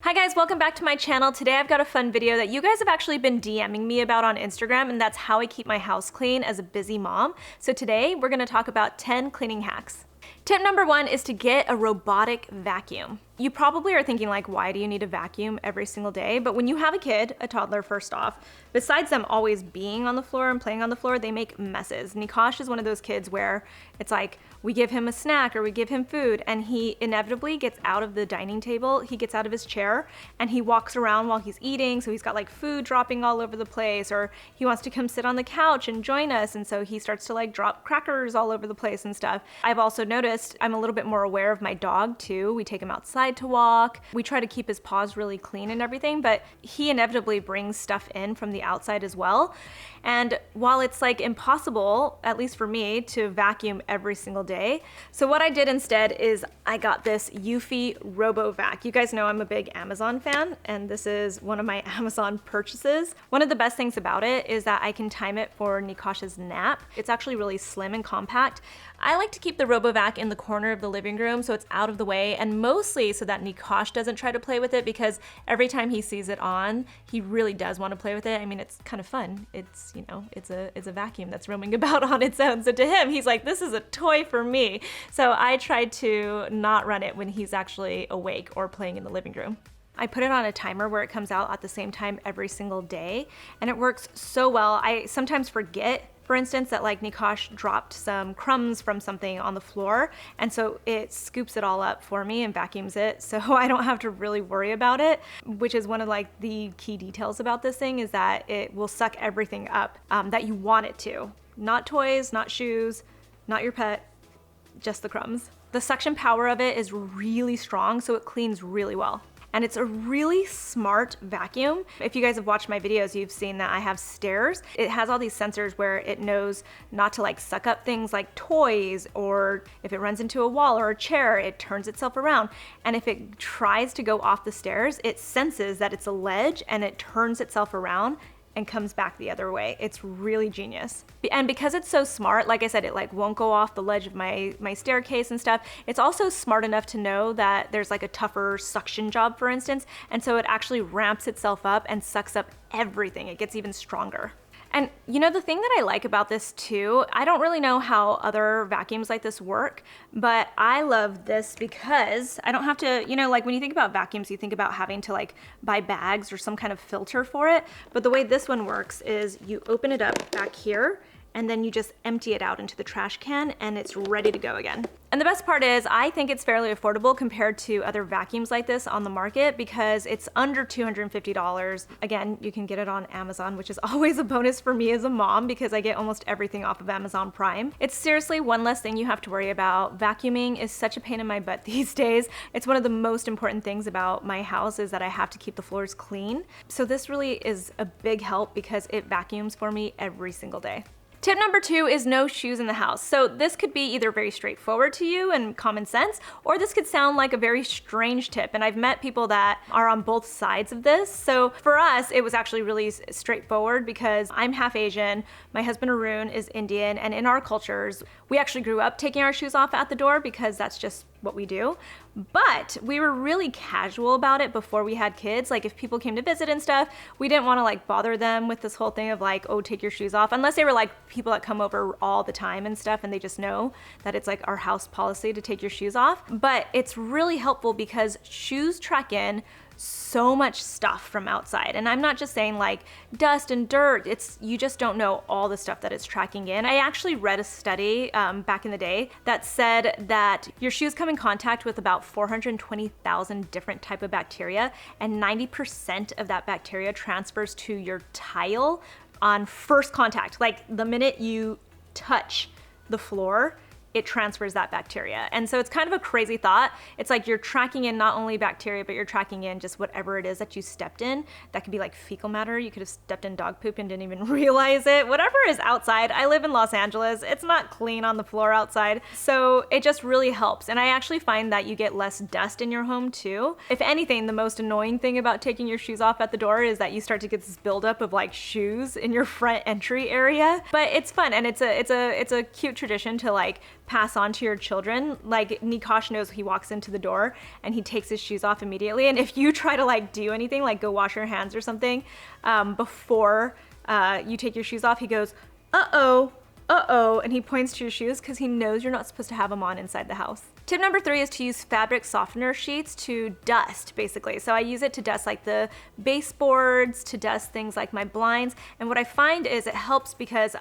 Hi guys, welcome back to my channel. Today I've got a fun video that you guys have actually been DMing me about on Instagram, and that's how I keep my house clean as a busy mom. So today we're gonna talk about 10 cleaning hacks. Tip number 1 is to get a robotic vacuum. You probably are thinking like, why do you need a vacuum every single day? But when you have a kid, a toddler first off, besides them always being on the floor and playing on the floor, they make messes. Nikosh is one of those kids where it's like, we give him a snack or we give him food and he inevitably gets out of the dining table, he gets out of his chair and he walks around while he's eating. So he's got like food dropping all over the place, or he wants to come sit on the couch and join us. And so he starts to like drop crackers all over the place and stuff. I've also noticed I'm a little bit more aware of my dog too. We take him outside to walk. We try to keep his paws really clean and everything, but he inevitably brings stuff in from the outside as well. And while it's like impossible, at least for me, to vacuum every single day, so what I did instead is I got this eufy Robovac. You guys know I'm a big Amazon fan, and this is one of my Amazon purchases. One of the best things about it is that I can time it for Nikosh's nap. It's actually really slim and compact. I like to keep the Robovac in the corner of the living room so it's out of the way, and mostly so that Nikosh doesn't try to play with it, because every time he sees it on, he really does want to play with it. I mean, it's kind of fun. It's, you know, it's a vacuum that's roaming about on its own. So to him, he's like, this is a toy for me. So I tried to not run it when he's actually awake or playing in the living room. I put it on a timer where it comes out at the same time every single day, and it works so well. I sometimes forget, for instance, that like Nikosh dropped some crumbs from something on the floor, and so it scoops it all up for me and vacuums it, so I don't have to really worry about it, which is one of like the key details about this thing, is that it will suck everything up that you want it to. Not toys, not shoes, not your pet, just the crumbs. The suction power of it is really strong, so it cleans really well. And it's a really smart vacuum. If you guys have watched my videos, you've seen that I have stairs. It has all these sensors where it knows not to like suck up things like toys, or if it runs into a wall or a chair, it turns itself around. And if it tries to go off the stairs, it senses that it's a ledge and it turns itself around and comes back the other way. It's really genius. And because it's so smart, like I said, it like won't go off the ledge of my staircase and stuff. It's also smart enough to know that there's like a tougher suction job, for instance, and so it actually ramps itself up and sucks up everything. It gets even stronger. And you know, the thing that I like about this too, I don't really know how other vacuums like this work, but I love this because I don't have to, you know, like when you think about vacuums, you think about having to like buy bags or some kind of filter for it. But the way this one works is you open it up back here, and then you just empty it out into the trash can and it's ready to go again. And the best part is I think it's fairly affordable compared to other vacuums like this on the market, because it's under $250. Again, you can get it on Amazon, which is always a bonus for me as a mom because I get almost everything off of Amazon Prime. It's seriously one less thing you have to worry about. Vacuuming is such a pain in my butt these days. It's one of the most important things about my house is that I have to keep the floors clean. So this really is a big help because it vacuums for me every single day. Tip number 2 is no shoes in the house. So this could be either very straightforward to you and common sense, or this could sound like a very strange tip. And I've met people that are on both sides of this. So for us, it was actually really straightforward because I'm half Asian, my husband Arun is Indian, and in our cultures, we actually grew up taking our shoes off at the door because that's just what we do. But we were really casual about it before we had kids. Like if people came to visit and stuff, we didn't want to like bother them with this whole thing of like, oh, take your shoes off, unless they were like people that come over all the time and stuff and they just know that it's like our house policy to take your shoes off. But it's really helpful because shoes track in so much stuff from outside. And I'm not just saying like dust and dirt, you just don't know all the stuff that it's tracking in. I actually read a study back in the day that said that your shoes come in contact with about 420,000 different type of bacteria, and 90% of that bacteria transfers to your tile on first contact. Like the minute you touch the floor, it transfers that bacteria. And so it's kind of a crazy thought. It's like you're tracking in not only bacteria, but you're tracking in just whatever it is that you stepped in. That could be like fecal matter. You could have stepped in dog poop and didn't even realize it. Whatever is outside. I live in Los Angeles. It's not clean on the floor outside. So it just really helps. And I actually find that you get less dust in your home too. If anything, the most annoying thing about taking your shoes off at the door is that you start to get this buildup of like shoes in your front entry area. But it's fun, and it's a cute tradition to like pass on to your children. Like Nikosh knows he walks into the door and he takes his shoes off immediately. And if you try to like do anything, like go wash your hands or something, before you take your shoes off, he goes, uh-oh, and he points to your shoes because he knows you're not supposed to have them on inside the house. Tip number 3 is to use fabric softener sheets to dust, basically. So I use it to dust like the baseboards, to dust things like my blinds. And what I find is it helps because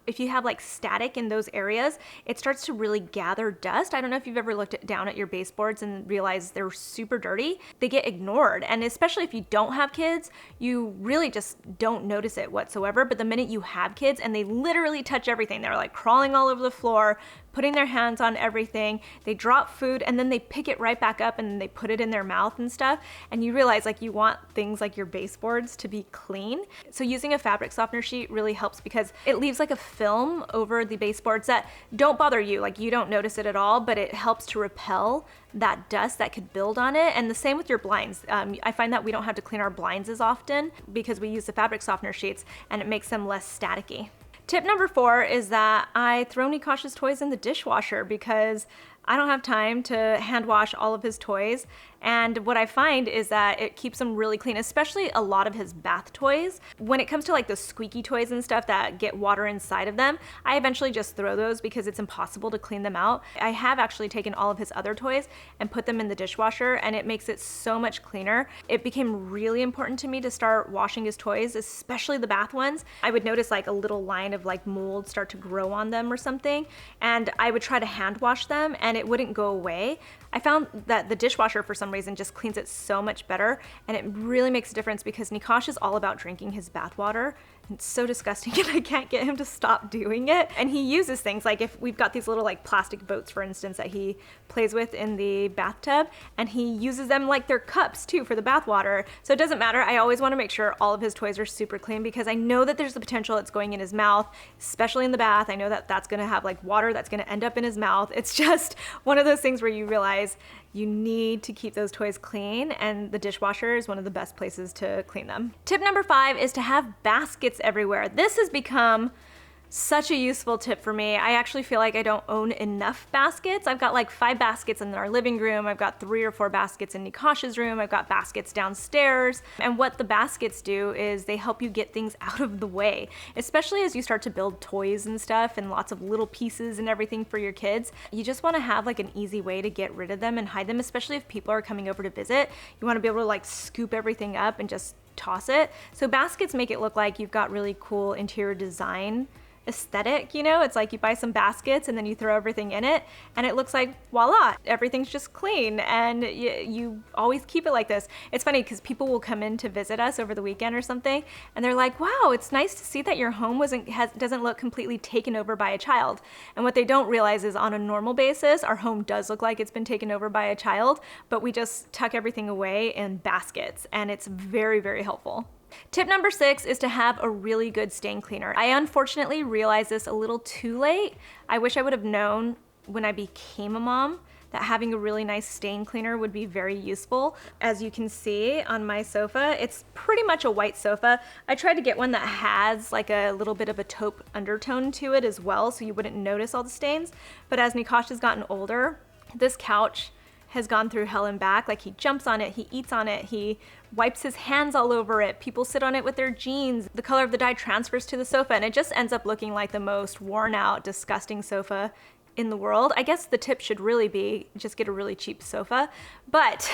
if you have like static in those areas, it starts to really gather dust. I don't know if you've ever looked down at your baseboards and realized they're super dirty. They get ignored. And especially if you don't have kids, you really just don't notice it whatsoever. But the minute you have kids and they literally touch everything, they're like crawling all over the floor, putting their hands on everything, they drop food and then they pick it right back up and they put it in their mouth and stuff. And you realize like you want things like your baseboards to be clean. So using a fabric softener sheet really helps because it leaves like a film over the baseboards that don't bother you. Like you don't notice it at all, but it helps to repel that dust that could build on it. And the same with your blinds. I find that we don't have to clean our blinds as often because we use the fabric softener sheets and it makes them less staticky. Tip number 4 is that I throw Nikosh's toys in the dishwasher because I don't have time to hand wash all of his toys. And what I find is that it keeps them really clean, especially a lot of his bath toys. When it comes to like the squeaky toys and stuff that get water inside of them, I eventually just throw those because it's impossible to clean them out. I have actually taken all of his other toys and put them in the dishwasher and it makes it so much cleaner. It became really important to me to start washing his toys, especially the bath ones. I would notice like a little line of like mold start to grow on them or something, and I would try to hand wash them and it wouldn't go away. I found that the dishwasher for some reason just cleans it so much better, and it really makes a difference because Nikosh is all about drinking his bath water. It's so disgusting and I can't get him to stop doing it. And he uses things like, if we've got these little like plastic boats, for instance, that he plays with in the bathtub, and he uses them like they're cups too for the bath water. So it doesn't matter. I always want to make sure all of his toys are super clean because I know that there's the potential it's going in his mouth, especially in the bath. I know that that's going to have like water that's going to end up in his mouth. It's just one of those things where you realize you need to keep those toys clean, and the dishwasher is one of the best places to clean them. Tip number 5 is to have baskets everywhere. This has become such a useful tip for me. I actually feel like I don't own enough baskets. I've got like 5 baskets in our living room. I've got 3 or 4 baskets in Nikosh's room. I've got baskets downstairs. And what the baskets do is they help you get things out of the way, especially as you start to build toys and stuff and lots of little pieces and everything for your kids. You just want to have like an easy way to get rid of them and hide them, especially if people are coming over to visit. You want to be able to like scoop everything up and just toss it. So baskets make it look like you've got really cool interior design aesthetic, you know? It's like you buy some baskets and then you throw everything in it and it looks like voila, everything's just clean, and you always keep it like this. It's funny because people will come in to visit us over the weekend or something and they're like, wow, it's nice to see that your home doesn't look completely taken over by a child. And what they don't realize is on a normal basis, our home does look like it's been taken over by a child, but we just tuck everything away in baskets and it's very, very helpful. Tip number 6 is to have a really good stain cleaner. I unfortunately realized this a little too late. I wish I would have known when I became a mom that having a really nice stain cleaner would be very useful. As you can see on my sofa, it's pretty much a white sofa. I tried to get one that has like a little bit of a taupe undertone to it as well, so you wouldn't notice all the stains. But as Nikosh has gotten older, this couch has gone through hell and back. Like he jumps on it, he eats on it, he wipes his hands all over it, people sit on it with their jeans, the color of the dye transfers to the sofa, and it just ends up looking like the most worn out, disgusting sofa in the world. I guess the tip should really be just get a really cheap sofa. But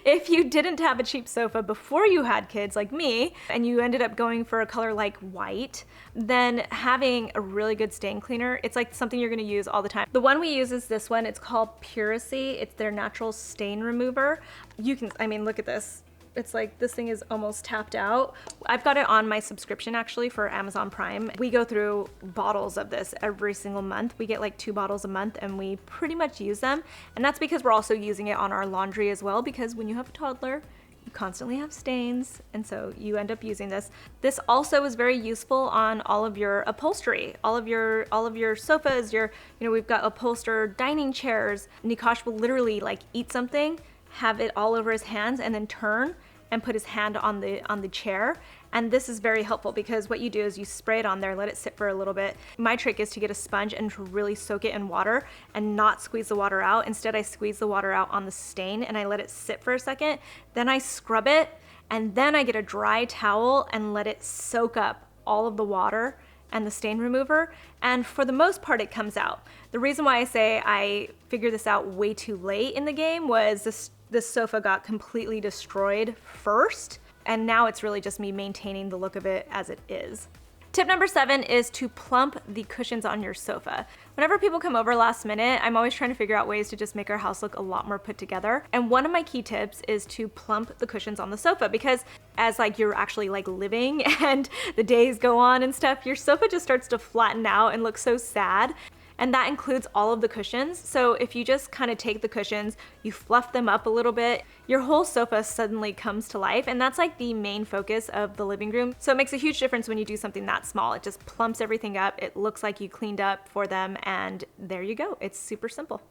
if you didn't have a cheap sofa before you had kids like me, and you ended up going for a color like white, then having a really good stain cleaner, it's like something you're gonna use all the time. The one we use is this one. It's called Puracy. It's their natural stain remover. You can, I mean, look at this. It's like this thing is almost tapped out. I've got it on my subscription actually for Amazon Prime. We go through bottles of this every single month. We get like 2 bottles a month and we pretty much use them. And that's because we're also using it on our laundry as well, because when you have a toddler, you constantly have stains, and so you end up using this. This also is very useful on all of your upholstery, all of your sofas, we've got upholstered dining chairs. Nikosh will literally like eat something, have it all over his hands, and then turn and put his hand on the chair. And this is very helpful because what you do is you spray it on there, let it sit for a little bit. My trick is to get a sponge and to really soak it in water and not squeeze the water out. Instead, I squeeze the water out on the stain and I let it sit for a second. Then I scrub it, and then I get a dry towel and let it soak up all of the water and the stain remover, and for the most part it comes out. The reason why I say I figured this out way too late in the game was this sofa got completely destroyed first, and now it's really just me maintaining the look of it as it is. Tip number 7 is to plump the cushions on your sofa. Whenever people come over last minute, I'm always trying to figure out ways to just make our house look a lot more put together. And one of my key tips is to plump the cushions on the sofa, because as like you're actually like living and the days go on and stuff, your sofa just starts to flatten out and look so sad. And that includes all of the cushions. So if you just kind of take the cushions, you fluff them up a little bit, your whole sofa suddenly comes to life. And that's like the main focus of the living room. So it makes a huge difference when you do something that small. It just plumps everything up. It looks like you cleaned up for them, and there you go. It's super simple.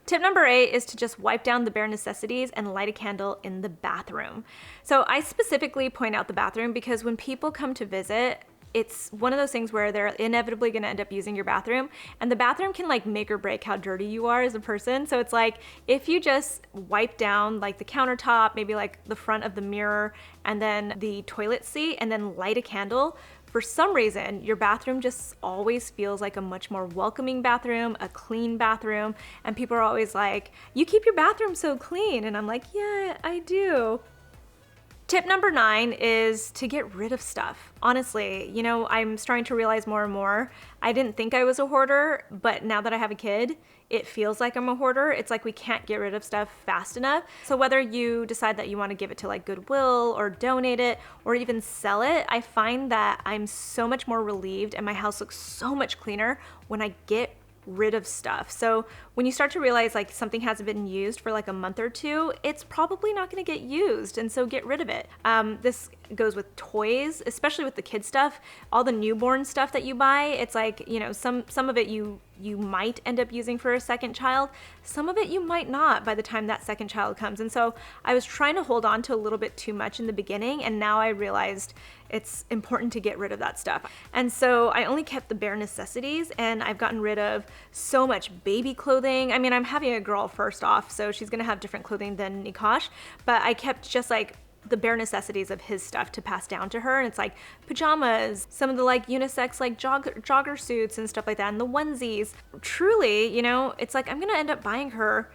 Tip number 8 is to just wipe down the bare necessities and light a candle in the bathroom. So I specifically point out the bathroom because when people come to visit, it's one of those things where they're inevitably gonna end up using your bathroom, and the bathroom can like make or break how dirty you are as a person. So it's like, if you just wipe down like the countertop, maybe like the front of the mirror, and then the toilet seat, and then light a candle, for some reason, your bathroom just always feels like a much more welcoming bathroom, a clean bathroom, and people are always like, you keep your bathroom so clean, and I'm like, yeah, I do. Tip number 9 is to get rid of stuff. Honestly, you know, I'm starting to realize more and more, I didn't think I was a hoarder, but now that I have a kid, it feels like I'm a hoarder. It's like we can't get rid of stuff fast enough. So whether you decide that you want to give it to like Goodwill or donate it or even sell it, I find that I'm so much more relieved and my house looks so much cleaner when I get rid of stuff. So when you start to realize like something hasn't been used for like a month or two, it's probably not going to get used, and so get rid of it. This goes with toys, especially with the kid stuff. All the newborn stuff that you buy, it's like, you know, some of it you might end up using for a second child. Some of it you might not by the time that second child comes. And so I was trying to hold on to a little bit too much in the beginning, and now I realized it's important to get rid of that stuff. And so I only kept the bare necessities, and I've gotten rid of so much baby clothing. I mean, I'm having a girl first off, so she's gonna have different clothing than Nikosh, but I kept just like the bare necessities of his stuff to pass down to her. And it's like pajamas, some of the like unisex like jogger suits and stuff like that, and the onesies. Truly, you know, it's like I'm gonna end up buying her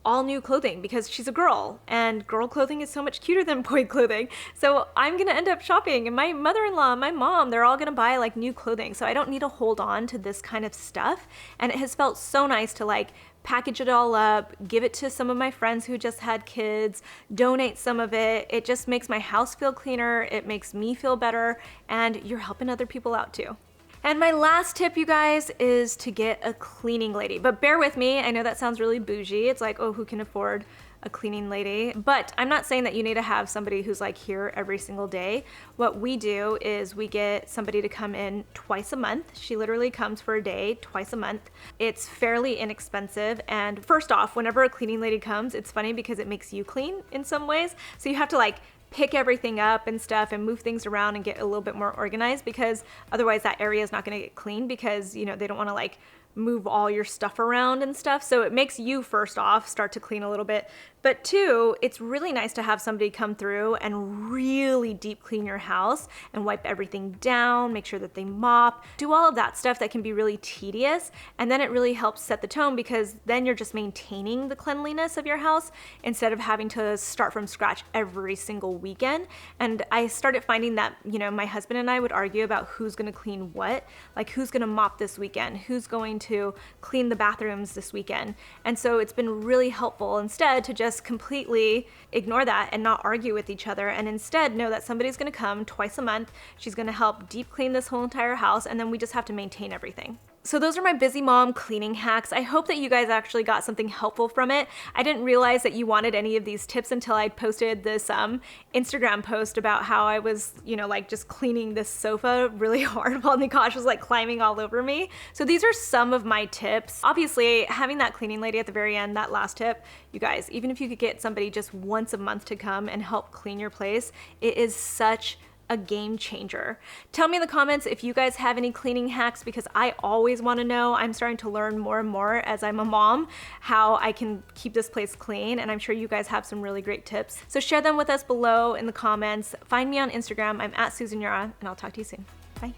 all new clothing because she's a girl, and girl clothing is so much cuter than boy clothing. So I'm gonna end up shopping, and my mother-in-law, my mom, they're all gonna buy like new clothing. So I don't need to hold on to this kind of stuff. And it has felt so nice to like package it all up, give it to some of my friends who just had kids, donate some of it. It just makes my house feel cleaner. It makes me feel better, and you're helping other people out too. And my last tip, you guys, is to get a cleaning lady. But bear with me, I know that sounds really bougie. It's like, oh, who can afford a cleaning lady? But I'm not saying that you need to have somebody who's like here every single day. What we do is we get somebody to come in twice a month. She literally comes for a day, twice a month. It's fairly inexpensive. And first off, whenever a cleaning lady comes, it's funny because it makes you clean in some ways. So you have to like pick everything up and stuff and move things around and get a little bit more organized, because otherwise that area is not going to get clean, because, you know, they don't want to like move all your stuff around and stuff. So it makes you first off start to clean a little bit. But two, it's really nice to have somebody come through and really deep clean your house and wipe everything down, make sure that they mop, do all of that stuff that can be really tedious. And then it really helps set the tone, because then you're just maintaining the cleanliness of your house instead of having to start from scratch every single weekend. And I started finding that, you know, my husband and I would argue about who's gonna clean what, like who's gonna mop this weekend, who's going to clean the bathrooms this weekend. And so it's been really helpful instead to just completely ignore that and not argue with each other, and instead know that somebody's gonna come twice a month. She's gonna help deep clean this whole entire house, and then we just have to maintain everything. So those are my busy mom cleaning hacks. I hope that you guys actually got something helpful from it. I didn't realize that you wanted any of these tips until I posted this Instagram post about how I was, like just cleaning this sofa really hard while Nikosh was like climbing all over me. So these are some of my tips. Obviously, having that cleaning lady at the very end, that last tip, you guys, even if you could get somebody just once a month to come and help clean your place, it is such a game changer. Tell me in the comments if you guys have any cleaning hacks, because I always want to know. I'm starting to learn more and more as I'm a mom how I can keep this place clean, and I'm sure you guys have some really great tips. So share them with us below in the comments. Find me on Instagram. I'm at SUSANYARA, and I'll talk to you soon. Bye.